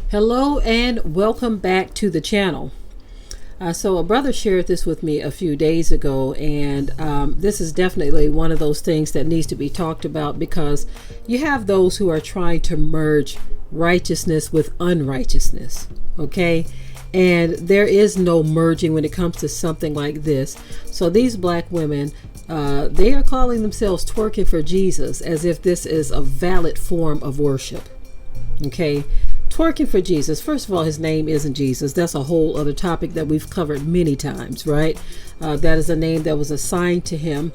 Hello and welcome back to the channel. So a brother shared this with me a few days ago, and this is definitely one of those things that needs to be talked about, because you have those who are trying to merge righteousness with unrighteousness, okay? And there is no merging when it comes to something like this. So these black women, they are calling themselves twerking for Jesus, as if this is a valid form of worship, okay? Twerking for Jesus. First of all, his name isn't Jesus. That's a whole other topic that we've covered many times, right? That is a name that was assigned to him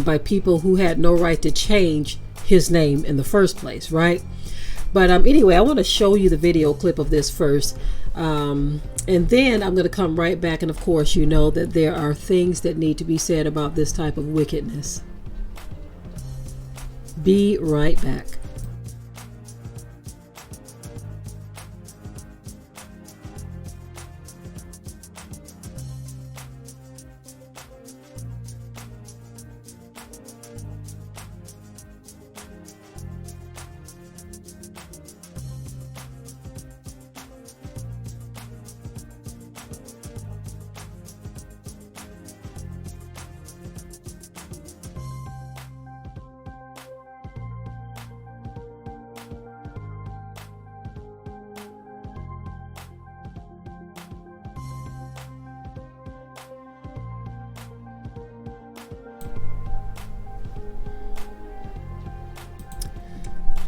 by people who had no right to change his name in the first place, right? But anyway, I want to show you the video clip of this first. And then I'm going to come right back. And of course, you know that there are things that need to be said about this type of wickedness. Be right back.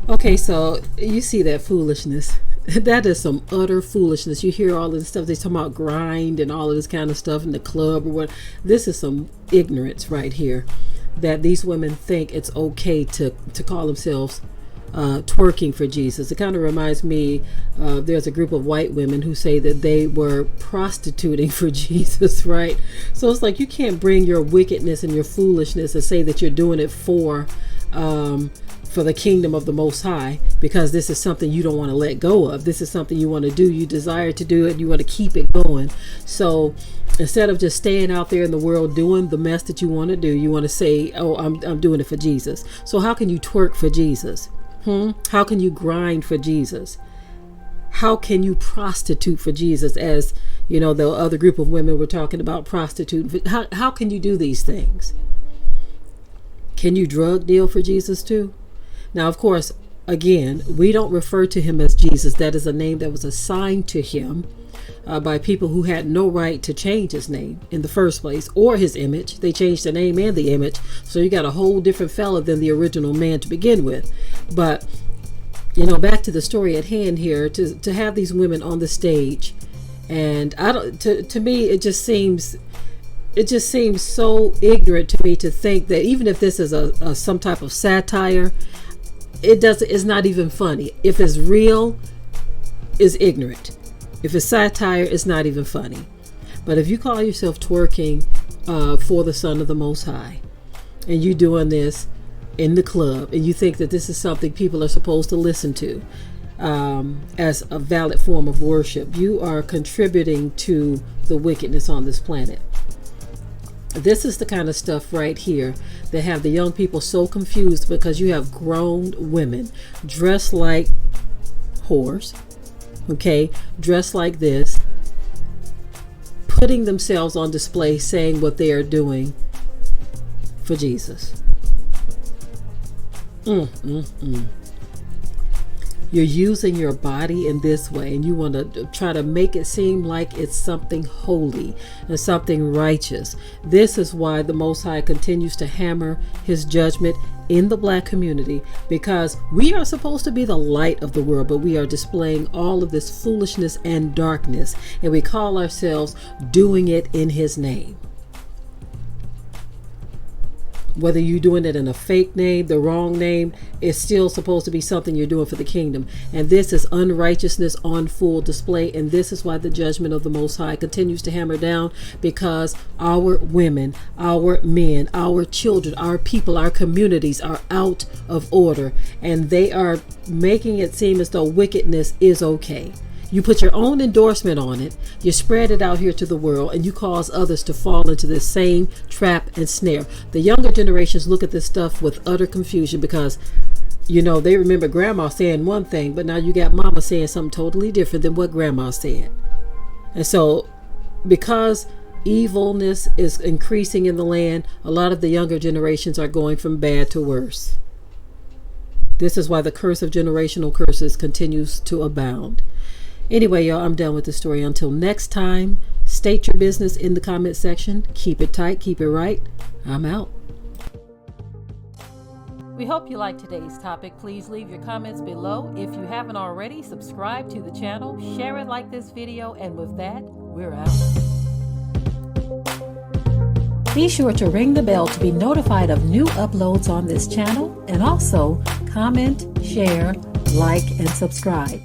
Okay, so you see that foolishness. That is some utter foolishness. You hear all of this stuff. They talk about grind and all of this kind of stuff in the club or what. This is some ignorance right here, that these women think it's okay to call themselves twerking for Jesus. It kind of reminds me, there's a group of white women who say that they were prostituting for Jesus, right? So it's like, you can't bring your wickedness and your foolishness and say that you're doing it for the kingdom of the Most High, because this is something you don't want to let go of. This is something you want to do. You desire to do it. You want to keep it going. So instead of just staying out there in the world doing the mess that you want to do, you want to say, oh, I'm doing it for Jesus. So how can you twerk for Jesus? How can you grind for Jesus? How can you prostitute for Jesus? As you know, the other group of women were talking about prostituting. How can you do these things? Can you drug deal for Jesus too? Now, of course, again, we don't refer to him as Jesus. That is a name that was assigned to him by people who had no right to change his name in the first place, or his image. They changed the name and the image. So you got a whole different fella than the original man to begin with. But, you know, back to the story at hand here, to have these women on the stage, and to me, it just seems so ignorant to me to think that even if this is some type of satire, it's not even funny. If it's real, it's ignorant. If it's satire, it's not even funny. But if you call yourself twerking for the Son of the Most High, and you doing this in the club, and you think that this is something people are supposed to listen to as a valid form of worship, you are contributing to the wickedness on this planet. This is the kind of stuff right here that have the young people so confused, because you have grown women dressed like whores, okay, dressed like this, putting themselves on display, saying what they are doing for Jesus. You're using your body in this way, and you want to try to make it seem like it's something holy and something righteous. This is why the Most High continues to hammer his judgment in the black community, because we are supposed to be the light of the world, but we are displaying all of this foolishness and darkness, and we call ourselves doing it in his name. Whether you're doing it in a fake name, the wrong name, it's still supposed to be something you're doing for the kingdom. And this is unrighteousness on full display. And this is why the judgment of the Most High continues to hammer down, because our women, our men, our children, our people, our communities are out of order. And they are making it seem as though wickedness is okay. You put your own endorsement on it, you spread it out here to the world, and you cause others to fall into this same trap and snare. The younger generations look at this stuff with utter confusion because, you know, they remember grandma saying one thing, but now you got mama saying something totally different than what grandma said. And so, because evilness is increasing in the land, a lot of the younger generations are going from bad to worse. This is why the curse of generational curses continues to abound. Anyway, y'all, I'm done with the story. Until next time, state your business in the comment section. Keep it tight, keep it right. I'm out. We hope you liked today's topic. Please leave your comments below. If you haven't already, subscribe to the channel, share it like this video, and with that, we're out. Be sure to ring the bell to be notified of new uploads on this channel, and also comment, share, like, and subscribe.